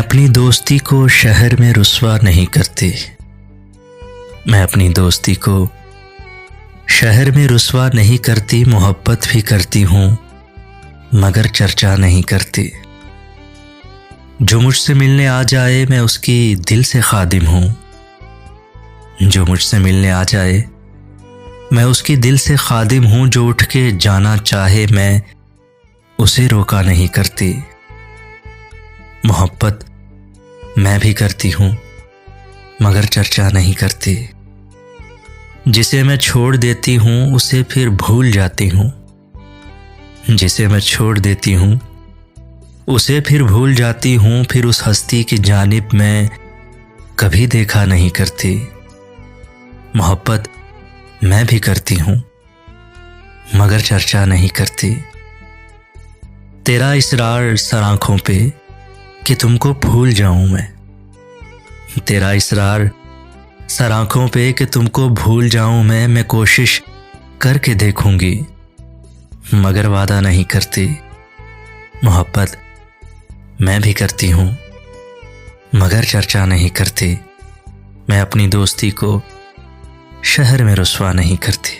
अपनी दोस्ती को शहर में रुस्वा नहीं करती। मैं अपनी दोस्ती को शहर में रुस्वा नहीं करती। मोहब्बत भी करती हूँ मगर चर्चा नहीं करती। जो मुझसे मिलने आ जाए मैं उसकी दिल से खादिम हूँ। जो मुझसे मिलने आ जाए मैं उसकी दिल से खादिम हूँ। जो उठ के जाना चाहे मैं उसे रोका नहीं करती। मोहब्बत मैं भी करती हूँ मगर चर्चा नहीं करती। जिसे मैं छोड़ देती हूँ उसे फिर भूल जाती हूँ। जिसे मैं छोड़ देती हूँ उसे फिर भूल जाती हूँ। फिर उस हस्ती की जानिब मैं कभी देखा नहीं करती। मोहब्बत मैं भी करती हूँ मगर चर्चा नहीं करती। तेरा इसरार सर आँखों पे कि तुमको भूल जाऊं मैं। तेरा इसरार सर आँखों पे कि तुमको भूल जाऊं मैं कोशिश करके देखूंगी मगर वादा नहीं करती। मोहब्बत मैं भी करती हूँ मगर चर्चा नहीं करती। मैं अपनी दोस्ती को शहर में रुस्वा नहीं करती।